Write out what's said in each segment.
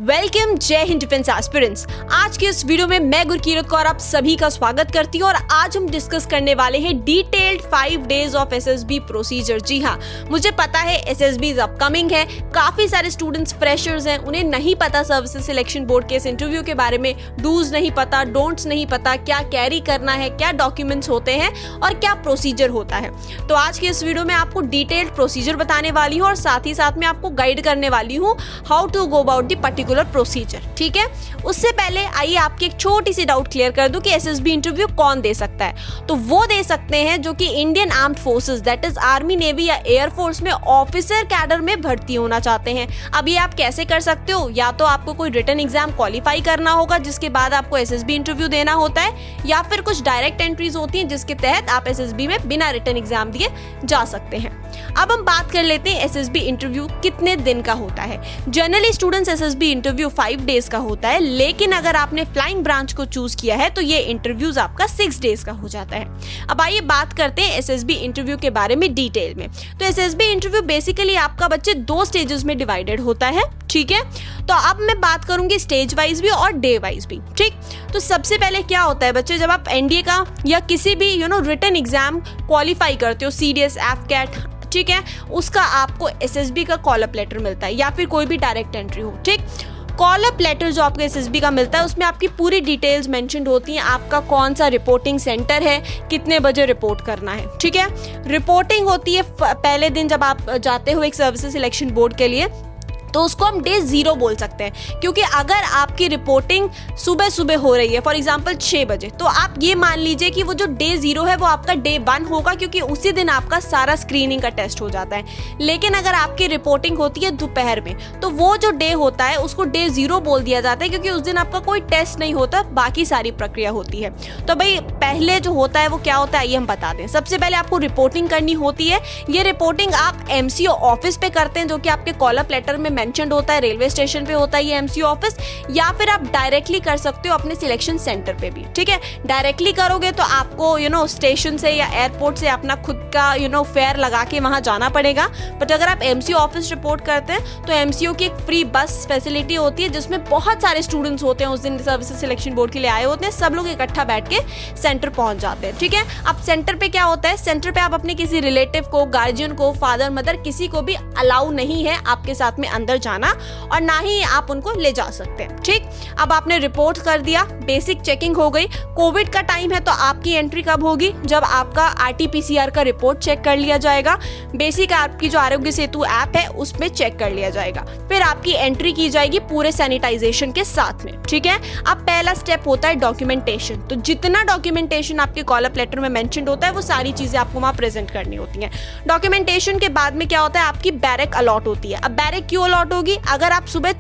Welcome, जय Hind defence aspirants. आज के इस वीडियो में मैं गुरकीरत कौर आप सभी का स्वागत करती हूँ और आज हम डिस्कस करने वाले हैं detailed 5 days of SSB procedure. जी हाँ, मुझे पता है एसएसबी अपकमिंग है, काफी सारे स्टूडेंट्स फ्रेशर्स हैं, उन्हें नहीं पता सर्विसेज सिलेक्शन बोर्ड के इस इंटरव्यू के बारे में, डूज नहीं पता, डोंट्स नहीं पता, क्या कैरी करना है, क्या डॉक्यूमेंट्स होते हैं और क्या प्रोसीजर होता है। तो आज के इस वीडियो में आपको डिटेल्ड प्रोसीजर बताने वाली हूँ और साथ ही साथ में आपको गाइड करने वाली हूँ how to go about the particular procedure. ठीक है, उससे पहले आइए आपकी एक छोटी सी डाउट क्लियर कर दूं कि एसएसबी इंटरव्यू कौन दे सकता है। तो वो दे सकते हैं जो कि Indian armed forces that is army, navy या एयरफोर्स में ऑफिसर कैडर में भर्ती होना चाहते हैं। अब ये आप कैसे कर सकते हो? या तो आपको कोई रिटन एग्जाम क्वालिफाई करना होगा जिसके बाद आपको एसएसबी इंटरव्यू देना होता है, या फिर कुछ डायरेक्ट एंट्रीज होती हैं जिसके तहत आप एसएसबी में बिना रिटन एग्जाम दिए जा सकते हैं। अब हम बात कर लेते हैं एसएसबी इंटरव्यू कितने दिन का होता है। Generally students SSB interview 5 days का होता है, लेकिन अगर आपने फ्लाइंग ब्रांच को चूज किया है तो ये इंटरव्यूज आपका 6 डेज का हो जाता है। अब आइए बात करते हैं एसएसबी इंटरव्यू के बारे में डिटेल में। तो एसएसबी इंटरव्यू बेसिकली आपका बच्चे 2 स्टेजेस में डिवाइडेड होता है। ठीक है, तो अब मैं बात करूंगी स्टेज वाइज भी और डे वाइज भी। ठीक, तो सबसे पहले क्या होता है बच्चे, जब आप एनडीए का या किसी भी रिटन एग्जाम क्वालिफाई करते हो, सीडीएस, एफकैट, ठीक है, उसका आपको एसएसबी का कॉल अप लेटर मिलता है या फिर कोई भी डायरेक्ट एंट्री हो। ठीक, कॉल अप लेटर जो आपको एसएसबी का मिलता है उसमें आपकी पूरी डिटेल्स मेंशन्ड होती हैं, आपका कौन सा रिपोर्टिंग सेंटर है, कितने बजे रिपोर्ट करना है। ठीक है, रिपोर्टिंग होती है पहले दिन जब आप जाते हो एक सर्विसेज सिलेक्शन बोर्ड के लिए, तो उसको हम डे 0 बोल सकते हैं, क्योंकि अगर आपकी रिपोर्टिंग सुबह सुबह हो रही है, फॉर एग्जांपल 6 बजे, तो आप ये मान लीजिए कि वो जो डे 0 है वो आपका डे 1 होगा, क्योंकि उसी दिन आपका सारा स्क्रीनिंग का टेस्ट हो जाता है। लेकिन अगर आपकी रिपोर्टिंग होती है दोपहर में, तो वो जो डे होता है उसको डे 0 बोल दिया जाता है, क्योंकि उस दिन आपका कोई टेस्ट नहीं होता, बाकी सारी प्रक्रिया होती है। तो भाई पहले जो होता है वो क्या होता है, ये हम बता दें। सबसे पहले आपको रिपोर्टिंग करनी होती है। ये रिपोर्टिंग आप एमसीओ ऑफिस पे करते हैं, जो कि आपके कॉल अप लेटर में मेंशन्ड होता है, रेलवे स्टेशन पे होता है ये एमसीओ ऑफिस, या फिर आप डायरेक्टली कर सकते हो अपने सिलेक्शन सेंटर पे भी। ठीक है, डायरेक्टली करोगे तो आपको स्टेशन से या एयरपोर्ट से अपना खुद का फेयर लगा के वहां जाना पड़ेगा। बट अगर आप एमसीओ ऑफिस रिपोर्ट करते हैं तो एमसीओ की एक फ्री बस फैसिलिटी होती है, जिसमें बहुत सारे स्टूडेंट्स होते हैं, उस दिन सर्विसेज सिलेक्शन बोर्ड के लिए आए होते हैं, सब लोग इकट्ठा बैठ के सेंटर पहुंच जाते हैं। ठीक है, अब सेंटर पे क्या होता है, सेंटर पे आप अपने किसी रिलेटिव को, गार्जियन को, फादर मदर, किसी को भी अलाउ नहीं है आपके साथ में अंदर जाना, और ना ही आप उनको ले जा सकते हैं। ठीक, अब आपने रिपोर्ट कर दिया, बेसिक चेकिंग हो गई। कोविड का टाइम है तो आपकी एंट्री कब होगी, जब आपका आरटीपीसीआर का रिपोर्ट चेक कर लिया जाएगा, बेसिक आपकी जो आरोग्य सेतु ऐप है उसमें चेक कर लिया जाएगा, फिर आपकी एंट्री की जाएगी पूरे सैनिटाइजेशन के साथ में। ठीक है, अब पहला स्टेप होता है डॉक्यूमेंटेशन। तो जितना डॉक्यूमेंटेशन आपके कॉल अप लेटर में मेंशन्ड होता है वो सारी चीजें आपको वहां प्रेजेंट करनी होती हैं। डॉक्यूमेंटेशन के बाद में क्या होता है, आपकी बैरक अलॉट होती है। अब बैरक क्यों अलॉट होगी, अगर आप सुबह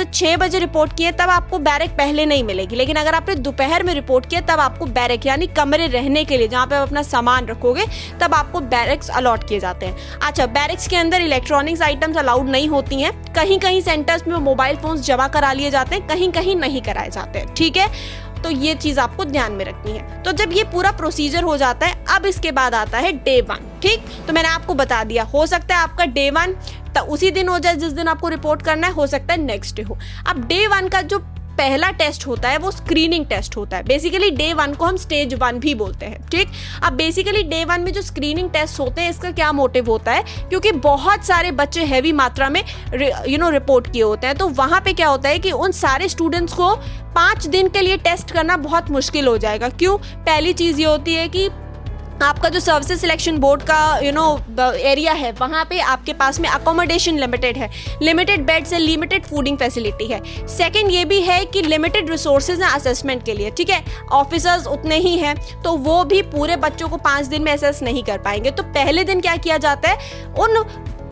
6 बजे रिपोर्ट किए तब आपको बैरक पहले नहीं मिलेगी, लेकिन अगर आपने दोपहर में रिपोर्ट किया तब आपको बैरक यानी कमरे रहने के लिए जहां पे आप अपना सामान रखोगे तब आपको बैरक्स अलॉट किए जाते हैं। अच्छा, बैरक्स के अंदर इलेक्ट्रॉनिक्स आइटम्स अलाउड नहीं होती हैं। कहीं कहीं सेंटर्स में मोबाइल फोन्स जमा करा लिए जाते हैं, कहीं कहीं नहीं कराए जाते हैं। ठीक है, तो ये चीज आपको ध्यान में रखनी है। तो जब ये पूरा प्रोसीजर हो जाता है, अब इसके बाद आता है डे 1। ठीक, तो मैंने आपको बता दिया, हो सकता है आपका डे 1 तो उसी दिन हो जाए जिस दिन आपको रिपोर्ट करना है, हो सकता है नेक्स्ट डे हो। अब डे 1 का जो पहला टेस्ट होता है वो स्क्रीनिंग टेस्ट होता है। बेसिकली डे 1 को हम स्टेज 1 भी बोलते हैं। ठीक, अब बेसिकली डे 1 में जो स्क्रीनिंग टेस्ट होते हैं, इसका क्या मोटिव होता है, क्योंकि बहुत सारे बच्चे हैवी मात्रा में रिपोर्ट किए होते हैं, तो वहां पे क्या होता है कि उन सारे स्टूडेंट्स को 5 दिन के लिए टेस्ट करना बहुत मुश्किल हो जाएगा। क्यों? पहली चीज ये होती है कि आपका जो सर्विसेज सिलेक्शन बोर्ड का एरिया है, वहाँ पे आपके पास में अकोमोडेशन लिमिटेड है, लिमिटेड बेड्स है, लिमिटेड फूडिंग फैसिलिटी है। सेकंड ये भी है कि लिमिटेड रिसोर्सेज हैं असेसमेंट के लिए। ठीक है, ऑफिसर्स उतने ही हैं, तो वो भी पूरे बच्चों को 5 दिन में असेस नहीं कर पाएंगे। तो पहले दिन क्या किया जाता है, उन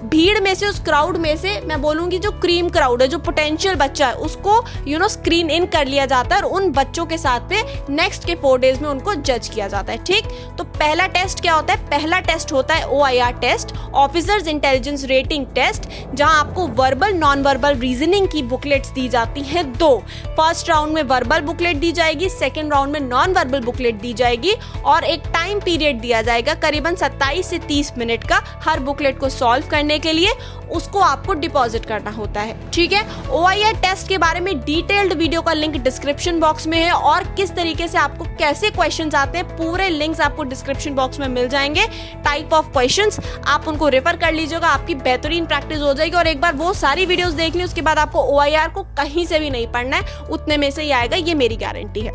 भीड़ में से, उस क्राउड में से, मैं बोलूंगी जो क्रीम क्राउड है, जो पोटेंशियल बच्चा है, उसको स्क्रीन इन कर लिया जाता है और उन बच्चों के साथ में नेक्स्ट के 4 डेज में उनको जज किया जाता है। ठीक, तो पहला टेस्ट क्या होता है, पहला टेस्ट होता है OIR test, officers intelligence rating test, जहां आपको वर्बल नॉन वर्बल रीजनिंग की बुकलेट्स दी जाती हैं 2। फर्स्ट राउंड में वर्बल बुकलेट दी जाएगी, सेकेंड राउंड में नॉन वर्बल बुकलेट दी जाएगी, और एक टाइम पीरियड दिया जाएगा करीबन 27 से 30 मिनट का हर बुकलेट को सॉल्व करने करने के लिए उसको आपको डिपॉजिट करना होता है। ठीक है, OIR टेस्ट के बारे में डिटेल्ड वीडियो का लिंक डिस्क्रिप्शन बॉक्स में है और किस तरीके से आपको कैसे क्वेश्चंस आते हैं पूरे लिंक्स आपको डिस्क्रिप्शन बॉक्स में मिल जाएंगे। टाइप ऑफ क्वेश्चंस आप उनको रेफर कर लीजिएगा, आपकी बेहतरीन प्रैक्टिस हो जाएगी। और एक बार वो सारी वीडियोस देख ली उसके बाद आपको OIR को कहीं से भी नहीं पढ़ना है, उतने में से ही आएगा, ये मेरी गारंटी है।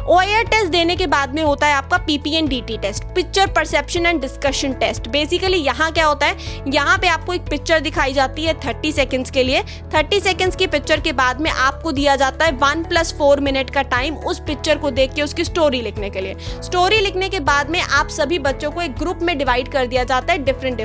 OIR टेस्ट देने के बाद में होता है आपका PPN-DT test, picture perception and discussion test. Basically यहाँ क्या होता है, यहाँ पे आपको एक पिक्चर दिखाई जाती है 30 सेकेंड्स के लिए। 30 सेकेंड्स की पिक्चर के बाद में आपको दिया जाता है 1+4 मिनट का टाइम उस पिक्चर को देख के उसकी स्टोरी लिखने के लिए। स्टोरी लिखने के बाद में आप सभी बच्चों को एक ग्रुप में डिवाइड कर दिया जाता है, डिफरेंट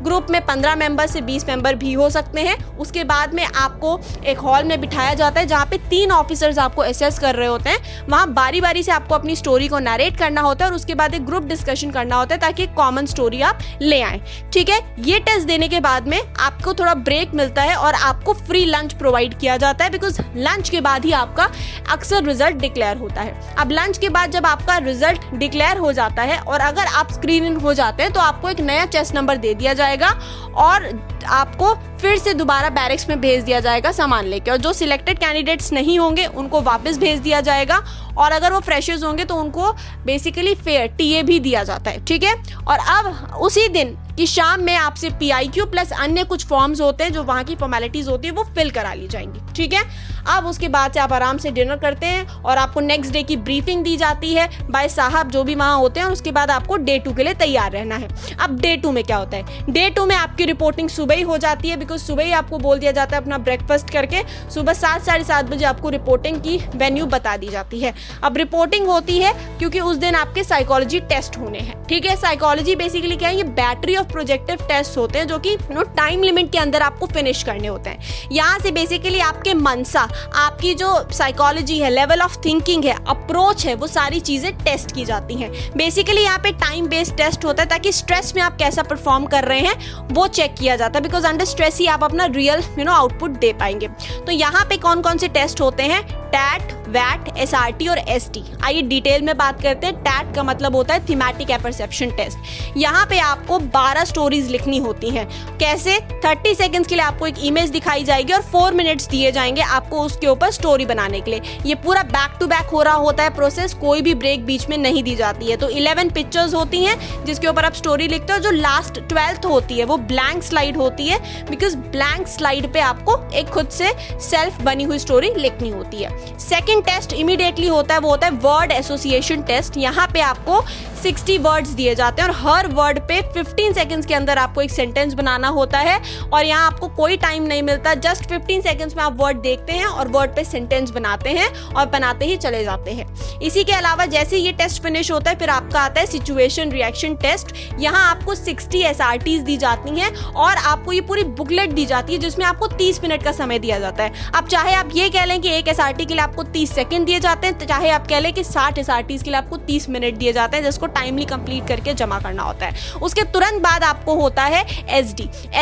ग्रुप में 15 मेंबर से 20 मेंबर भी हो सकते हैं। उसके बाद में आपको एक हॉल में बिठाया जाता है जहाँ पे 3 ऑफिसर्स आपको असेस कर रहे होते हैं। वहाँ बारी बारी से आपको अपनी स्टोरी को नरेट करना होता है और उसके बाद एक ग्रुप डिस्कशन करना होता है ताकि एक कॉमन स्टोरी आप ले आए। ठीक है, ये टेस्ट देने के बाद में आपको थोड़ा ब्रेक मिलता है और आपको फ्री लंच प्रोवाइड किया जाता है, बिकॉज लंच के बाद ही आपका अक्सर रिजल्ट डिक्लेयर होता है। अब लंच के बाद जब आपका रिजल्ट डिक्लेयर हो जाता है और अगर आप स्क्रीन इन हो जाते हैं तो आपको एक नया चेस्ट नंबर दे दिया जाएगा और आपको फिर से दोबारा बैरिक्स में भेज दिया जाएगा सामान लेके। और जो सिलेक्टेड कैंडिडेट्स नहीं होंगे उनको वापस भेज दिया जाएगा और अगर वो फ्रेशर्स होंगे तो उनको बेसिकली फेयर TA भी दिया जाता है। ठीक है, और अब उसी दिन की शाम में आपसे PIQ प्लस अन्य कुछ फॉर्म्स होते हैं जो वहाँ की फॉर्मेलिटीज होती है वो फिल करा ली जाएंगी। ठीक है, अब उसके बाद से आप आराम से डिनर करते हैं और आपको नेक्स्ट डे की ब्रीफिंग दी जाती है बाय साहब जो भी वहाँ होते हैं और उसके बाद आपको Day 2 के लिए तैयार रहना है। अब Day 2 में क्या होता है, Day 2 में आपकी रिपोर्टिंग सुबह ही हो जाती है, बिकॉज सुबह ही आपको बोल दिया जाता है अपना ब्रेकफास्ट करके सुबह 7 साढ़े 7 बजे आपको रिपोर्टिंग की वेन्यू बता दी जाती है। अब रिपोर्टिंग होती है क्योंकि उस दिन आपके साइकोलॉजी टेस्ट होने हैं। ठीक है, साइकोलॉजी बेसिकली क्या है, ये बैटरी ऑफ प्रोजेक्टिव टेस्ट होते हैं जो कि टाइम लिमिट के अंदर आपको फिनिश करने होते हैं। यहाँ से बेसिकली आपके मनसा, आपकी जो साइकोलॉजी है, लेवल ऑफ थिंकिंग है, अप्रोच है, वो सारी चीजें टेस्ट की जाती हैं। बेसिकली यहाँ पे टाइम बेस्ड टेस्ट होता है ताकि स्ट्रेस में आप कैसा परफॉर्म कर रहे हैं वो चेक किया जाता है, बिकॉज अंडर स्ट्रेस ही आप अपना रियल आउटपुट दे पाएंगे। तो यहाँ पे कौन कौन से टेस्ट होते हैं, टैट, वैट, SRT और ST। आइए डिटेल में बात करते हैं। टैट का मतलब होता है थीमेटिक एपर्सेप्शन टेस्ट। यहाँ पे आपको 12 स्टोरीज लिखनी होती हैं। कैसे, 30 सेकंड्स के लिए आपको एक इमेज दिखाई जाएगी और 4 मिनट्स दिए जाएंगे आपको उसके ऊपर स्टोरी बनाने के लिए। ये पूरा बैक टू बैक हो रहा होता है प्रोसेस, कोई भी ब्रेक बीच में नहीं दी जाती है। तो 11 पिक्चर्स होती हैं जिसके ऊपर आप स्टोरी लिखते हो। जो लास्ट 12th होती है वो ब्लैंक स्लाइड होती है, बिकॉज ब्लैंक स्लाइड पे आपको एक खुद से सेल्फ बनी हुई स्टोरी लिखनी होती है। सेकेंड टेस्ट इमीडिएटली होता है, वो होता है वर्ड एसोसिएशन टेस्ट। यहाँ पे आपको 60 वर्ड्स दिए जाते हैं और हर वर्ड पे 15 सेकंड्स के अंदर आपको एक सेंटेंस बनाना होता है और यहाँ आपको कोई टाइम नहीं मिलता, जस्ट 15 सेकंड्स में आप वर्ड देखते हैं और वर्ड पे सेंटेंस बनाते हैं और बनाते ही चले जाते हैं। इसी के अलावा जैसे ये टेस्ट फिनिश होता है फिर आपका आता है सिचुएशन रिएक्शन टेस्ट। यहाँ आपको 60 SRTs दी जाती हैं और आपको ये पूरी बुकलेट दी जाती है जिसमें आपको 30 मिनट का समय दिया जाता है। अब चाहे आप ये कह लें कि एक SRT के लिए आपको 30 सेकंड दिए जाते हैं, चाहे आप कह लें कि 60 SRTs के लिए आपको 30 मिनट दिए जाते हैं, जिसको टाइमली कंप्लीट करके जमा करना होता है। उसके तुरंत बाद आपको होता है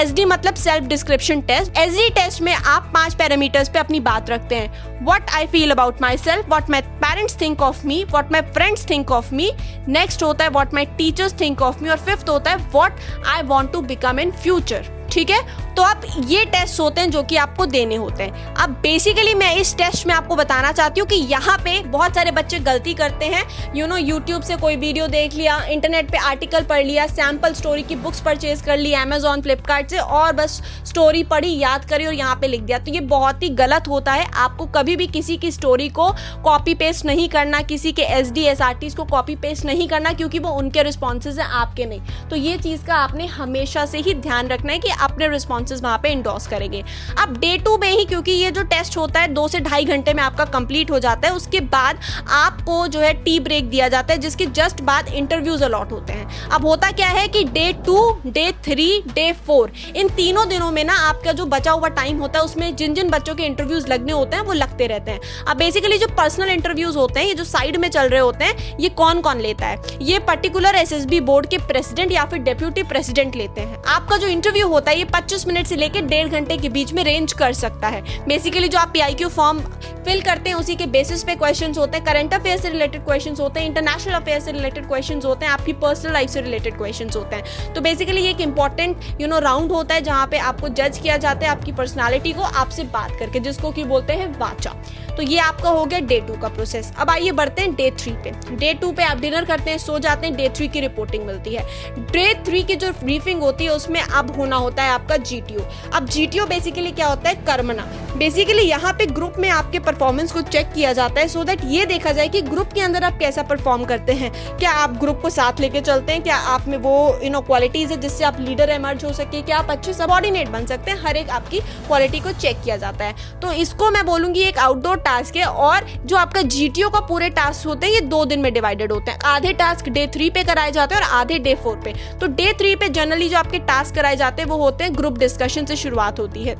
SD मतलब self description test. SD test में आप 5 पैरामीटर्स पे अपनी बात रखते हैं। What I feel about myself, what my parents think of me, what my friends think of me. Next होता है what my teachers think of me और फिफ्थ होता है what I want to become in future. ठीक है, तो अब ये टेस्ट होते हैं जो कि आपको देने होते हैं। अब बेसिकली मैं इस टेस्ट में आपको बताना चाहती हूँ कि यहाँ पे बहुत सारे बच्चे गलती करते हैं। यूट्यूब से कोई वीडियो देख लिया, इंटरनेट पे आर्टिकल पढ़ लिया, सैम्पल स्टोरी की बुक्स परचेज कर ली Amazon, फ्लिपकार्ट से और बस स्टोरी पढ़ी, याद करी और यहाँ पे लिख दिया। तो ये बहुत ही गलत होता है। आपको कभी भी किसी की स्टोरी को कॉपी पेस्ट नहीं करना, किसी के SD SRTs को कॉपी पेस्ट नहीं करना, क्योंकि वो उनके रिस्पॉन्सेज हैं, आपके नहीं। तो ये चीज़ का आपने हमेशा से ही ध्यान रखना है कि अपने रिस्पॉन्सेज वहाँ पे इंडोर्स करेंगे। अब Day 2 में ही, क्योंकि ये जो टेस्ट होता है 2 से ढाई घंटे में आपका कंप्लीट हो जाता है, उसके बाद आपको जो है टी ब्रेक दिया जाता है जिसके जस्ट बाद इंटरव्यूज अलॉट होते हैं। अब होता क्या है कि Day 2, Day 3, Day 4 इन तीनों दिनों में ना आपका जो बचा हुआ टाइम होता है उसमें जिन जिन बच्चों के इंटरव्यूज लगने होते हैं वो लगते रहते हैं। अब बेसिकली जो पर्सनल इंटरव्यूज होते हैं, ये जो साइड में चल रहे होते हैं, ये कौन कौन लेता है? ये पर्टिकुलर SSB बोर्ड के प्रेसिडेंट या फिर डेप्यूटी प्रेसिडेंट लेते हैं। आपका जो इंटरव्यू होता है होता है, ये 25 मिनट से लेकर 1.5 घंटे के बीच में रेंज कर सकता है। बेसिकली जो आप PIQ फॉर्म फिल करते हैं उसी के बेसिस पे क्वेश्चंस होते हैं, करंट अफेयर से रिलेटेड क्वेश्चंस होते हैं, इंटरनेशनल अफेयर से रिलेटेड क्वेश्चंस होते हैं, आपकी पर्सनल लाइफ से रिलेटेड क्वेश्चंस होते हैं। तो बेसिकली ये एक इंपॉर्टेंट राउंड होता है जहाँ पे आपको जज किया जाता है आपकी पर्सनालिटी को आपसे बात करके, जिसको कि बोलते हैं वाचा। तो ये आपका हो गया डे 2 का प्रोसेस। अब आइए बढ़ते हैं डे 3 पे। डे 2 पे आप डिनर करते हैं, सो जाते हैं, डे 3 की रिपोर्टिंग मिलती है। डे 3 की जो ब्रीफिंग होती है उसमें अब होना होता है आपका GTO। अब GTO बेसिकली क्या होता है, कर्मना। बेसिकली यहाँ पे ग्रुप में आपके परफॉर्मेंस को चेक किया जाता है सो दैट ये देखा जाए कि ग्रुप के अंदर आप कैसा परफॉर्म करते हैं, क्या आप ग्रुप को साथ लेके चलते हैं, क्या आप में वो क्वालिटीज है जिससे आप लीडर एमर्ज हो सके, क्या आप अच्छे सबऑर्डिनेट बन सकते हैं। हर एक आपकी क्वालिटी को चेक किया जाता है। तो इसको मैं बोलूंगी एक आउटडोर टास्क है। और जो आपका GTO का पूरे टास्क होते हैं ये 2 दिन में डिवाइडेड होते हैं। आधे टास्क डे 3 पे कराए जाते हैं और आधे डे 4 पे। तो डे 3 पे जनरली जो आपके टास्क कराए जाते हैं वो होते हैं ग्रुप डिस्कशन से शुरुआत होती है।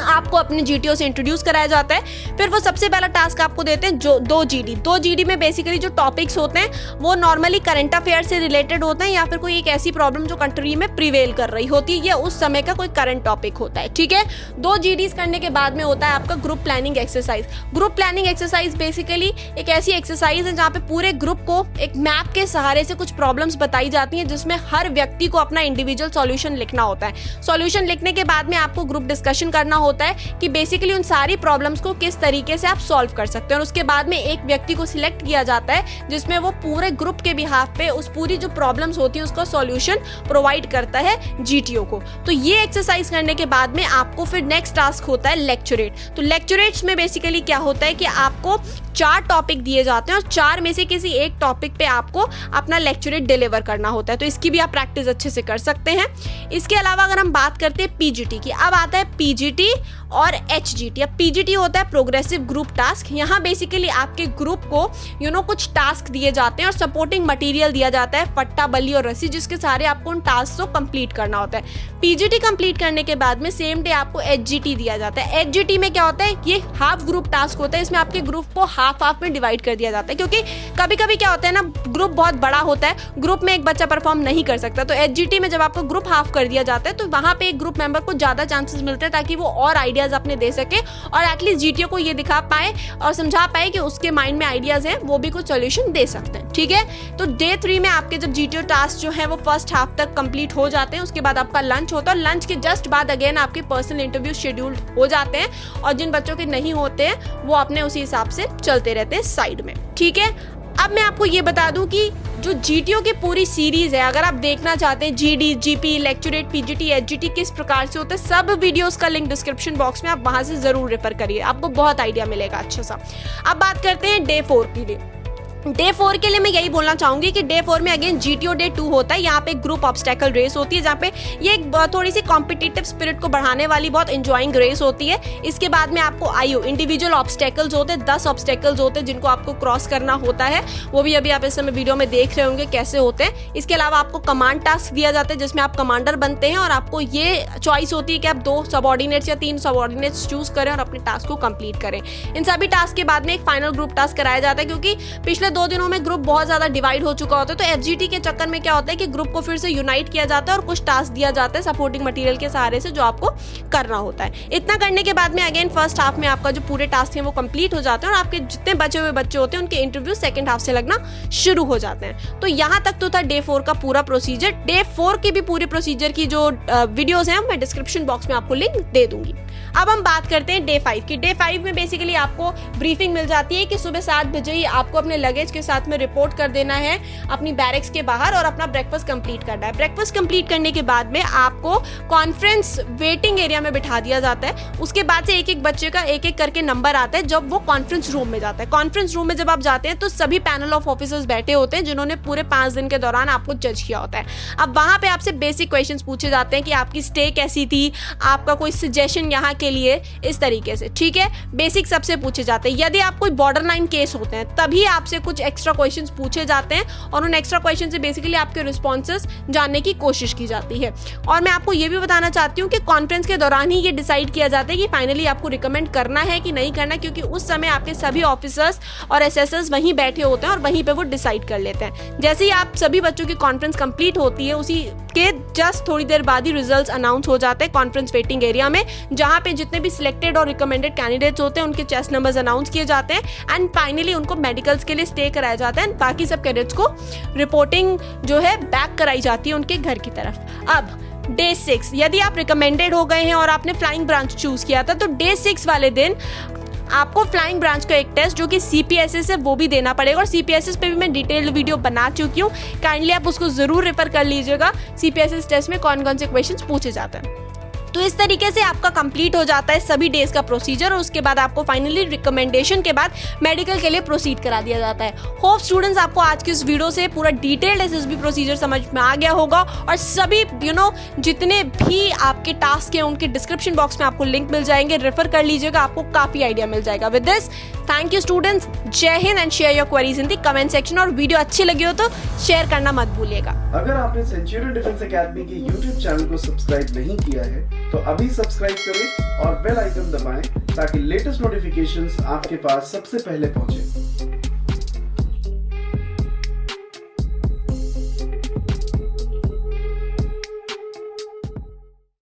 आपको अपने GTO से इंट्रोड्यूस कराया जाता है। फिर वो सबसे पहला टास्क आपको देते हैं जो 2 GD में बेसिकली जो टॉपिक्स होते हैं वो नॉर्मली करंट अफेयर से रिलेटेड होते हैं या फिर कोई एक ऐसी प्रॉब्लम जो कंट्री में प्रिवेल कर रही होती है या उस समय का कोई करंट टॉपिक होता है। ठीक है, 2 GDs करने के बाद में होता है आपका group planning exercise. Group planning exercise basically एक ऐसी एक्सरसाइज है जहाँ पे पूरे ग्रुप को एक मैप के सहारे से कुछ प्रॉब्लम्स बताई जाती हैं जिसमें हर व्यक्ति को अपना इंडिविजुअल सॉल्यूशन लिखना होता है। सॉल्यूशन लिखने के बाद में आपको ग्रुप डिस्कशन करना होता है कि बेसिकली उन सारी प्रॉब्लम्स को किस तरीके से आप सॉल्व कर सकते हैं। और उसके बाद में एक व्यक्ति को सिलेक्ट किया जाता है जिसमें वो पूरे ग्रुप के बिहाफ पे उस पूरी जो प्रॉब्लम्स होती है उसका सॉल्यूशन प्रोवाइड करता है GTO को। तो ये एक्सरसाइज करने के बाद में आपको फिर नेक्स्ट टास्क होता है लेक्चरेट। तो लेक्चरेट्स में बेसिकली क्या होता है कि आपको 4 टॉपिक दिए जाते हैं और 4 में से किसी एक टॉपिक पे आपको अपना लेक्चरेट डिलीवर करना होता है। तो इसकी भी आप प्रैक्टिस अच्छे से कर सकते हैं। इसके अलावा अगर हम बात करते हैं PGT की, अब आता है PGT और HGT। अब PGT होता है प्रोग्रेसिव ग्रुप टास्क। यहाँ बेसिकली आपके ग्रुप को कुछ टास्क दिए जाते हैं और सपोर्टिंग मटेरियल दिया जाता है, पट्टा, बल्ली और रस्सी, जिसके सारे आपको उन टास्क को कंप्लीट करना होता है। PGT कंप्लीट करने के बाद में सेम डे आपको HGT दिया जाता है। HGT में क्या होता है, ये हाफ ग्रुप टास्क होता है। इसमें आपके ग्रुप को हाफ में डिवाइड कर दिया जाता है क्योंकि कभी कभी क्या होता है ना, ग्रुप बहुत बड़ा होता है, ग्रुप में एक बच्चा परफॉर्म नहीं कर सकता। तो HGT में जब आपको ग्रुप हाफ कर दिया जाता है तो वहां पे एक ग्रुप मेंबर को ज्यादा चांसेस मिलते हैं ताकि वो और आइडियाज अपने दे सके और एटलीस्ट GTO को ये दिखा पाए और समझा पाए कि उसके माइंड में आइडियाज हैं, वो भी कुछ सॉल्यूशन दे सकते हैं। ठीक है, तो डे 3 में आपके जब GTO टास्क जो है वो फर्स्ट हाफ तक कंप्लीट हो जाते हैं, उसके बाद आपका लंच होता है और लंच के जस्ट बाद अगेन आपके पर्सनल इंटरव्यू शेड्यूल हो जाते हैं और जिन बच्चों के नहीं होते हैं वो अपने उसी हिसाब से चलते रहते हैं साइड में। ठीक है, अब मैं आपको ये बता दूं कि जो GTO की पूरी सीरीज है, अगर आप देखना चाहते हैं GD, GP, lecturette, PGT, HGT किस प्रकार से होते हैं, सब वीडियोस का लिंक डिस्क्रिप्शन बॉक्स में, आप वहां से जरूर रेफर करिए, आपको बहुत आइडिया मिलेगा अच्छा सा। अब बात करते हैं डे 4 की। डे 4 के लिए मैं यही बोलना चाहूंगी कि डे 4 में अगेन GTO डे 2 होता है। यहाँ पे ग्रुप ऑब्स्टेकल रेस होती है जहाँ पे ये एक थोड़ी सी कॉम्पिटिटिव स्पिरिट को बढ़ाने वाली बहुत एंजॉइंग रेस होती है। इसके बाद में आपको IO इंडिविजुअल ऑब्स्टेकल्स होते हैं, 10 ऑब्स्टेकल्स होते हैं जिनको आपको क्रॉस करना होता है। वो भी अभी आप इस समय वीडियो में देख रहे होंगे कैसे होते हैं। इसके अलावा आपको कमांड टास्क दिया जाता है जिसमें आप कमांडर बनते हैं और आपको ये चॉइस होती है कि आप 2 सबऑर्डिनेट्स या 3 सबऑर्डिनेट्स चूज करें और अपने टास्क को कंप्लीट करें। इन सभी टास्क के बाद में एक फाइनल ग्रुप टास्क कराया जाता है क्योंकि पिछले 2 दिनों में ग्रुप बहुत ज्यादा डिवाइड हो चुका होता है। तो FGT के चक्कर में क्या होता है कि ग्रुप को फिर से यूनाइट किया जाता है और कुछ टास्क दिया जाता है सपोर्टिंग मटेरियल के सहारे से जो आपको करना होता है। इतना करने के बाद में अगेन फर्स्ट हाफ में आपका जो पूरे टास्क हैं वो कंप्लीट हो जाते हैं और आपके जितने बचे हुए बच्चे होते हैं उनके इंटरव्यू सेकंड हाफ से लगना शुरू हो जाते हैं। तो यहाँ तक तो था डे 4 का पूरा प्रोसीजर। डे 4 की भी पूरे प्रोसीजर की जो वीडियोस हैं मैं डिस्क्रिप्शन बॉक्स में आपको लिंक दे दूंगी। अब हम बात करते हैं डे 5 की। डे 5 में बेसिकली आपको ब्रीफिंग मिल जाती है कि सुबह 7 बजे ही आपको अपने लगेज के साथ में रिपोर्ट कर देना है अपनी बैरक्स के बाहर और अपना ब्रेकफास्ट कंप्लीट करना है। ब्रेकफास्ट कंप्लीट करने के बाद में आपको कॉन्फ्रेंस वेटिंग एरिया में बिठा दिया जाता है। उसके बाद से एक एक बच्चे का एक एक करके नंबर आता है जब वो कॉन्फ्रेंस रूम में जाता है। कॉन्फ्रेंस रूम में जब आप जाते हैं तो सभी पैनल ऑफ ऑफिसर्स बैठे होते हैं जिन्होंने पूरे 5 दिन के दौरान आपको जज किया होता है। अब वहां पे आपसे बेसिक क्वेश्चंस पूछे जाते हैं कि आपकी स्टे कैसी थी, आपका कोई सजेशन यहाँ के लिए, इस तरीके से। ठीक है, बेसिक सबसे पूछे जाते हैं। यदि आप कोई बॉर्डर लाइन केस होते हैं तभी आपसे कुछ एक्स्ट्रा क्वेश्चंस पूछे जाते हैं और उन एक्स्ट्रा क्वेश्चन से बेसिकली आपके रिस्पॉन्सेज जानने की कोशिश की जाती है। और मैं आपको ये भी बताना चाहती हूँ कि कॉन्फ्रेंस के दौरान ही ये डिसाइड किया जाता है कि फाइनली आपको रिकमेंड करना है कि नहीं करना, क्योंकि उस समय आपके सभी ऑफिसर्स और एसएसएस वहीं बैठे होते हैं और वहीं पे वो डिसाइड कर लेते हैं। जैसे ही आप सभी बच्चों की कॉन्फ्रेंस कंप्लीट होती है, उसी के जस्ट थोड़ी देर बाद ही रिजल्ट्स अनाउंस हो जाते हैं कॉन्फ्रेंस वेटिंग एरिया में, जहां पे जितने भी सिलेक्टेड और रिकमेंडेड कैंडिडेट्स होते हैं उनके चेस्ट नंबर्स अनाउंस किए जाते हैं एंड फाइनली उनको मेडिकल्स के लिए स्टे कराया जाता है एंड बाकी सब कैडेट्स को रिपोर्टिंग जो है बैक कराई जाती है उनके घर की तरफ। अब डे 6, यदि आप रिकमेंडेड हो गए हैं और आपने फ्लाइंग ब्रांच चूज किया था, तो डे 6 वाले दिन आपको फ्लाइंग ब्रांच का एक टेस्ट जो कि सीपीएसएस है वो भी देना पड़ेगा। और सीपीएसएस पे भी मैं डिटेल्ड वीडियो बना चुकी हूँ, काइंडली आप उसको जरूर रेफर कर लीजिएगा। सीपीएसएस टेस्ट में कौन कौन से क्वेश्चंस पूछे जाते हैं। तो इस तरीके से आपका कंप्लीट हो जाता है सभी डेज का प्रोसीजर और उसके बाद आपको फाइनली रिकमेंडेशन के बाद मेडिकल के लिए प्रोसीड करा दिया जाता है। होप स्टूडेंट्स आपको आज की इस वीडियो से पूरा डिटेल्ड एसएसबी प्रोसीजर समझ में आ गया होगा और सभी जितने भी आपके टास्क हैं उनके डिस्क्रिप्शन बॉक्स में आपको लिंक मिल जाएंगे, रेफर कर लीजिएगा, आपको काफी आइडिया मिल जाएगा। With this thank you students, Jai Hind and share your queries in the comment section. और वीडियो अच्छी लगी हो तो शेयर करना मत भूलिएगा। अगर आपने सेंचुरियन डिफेंस एकेडमी के YouTube चैनल को सब्सक्राइब नहीं किया है तो अभी सब्सक्राइब करें और बेल आइकन दबाएं ताकि लेटेस्ट नोटिफिकेशंस आपके पास सबसे पहले पहुंचे।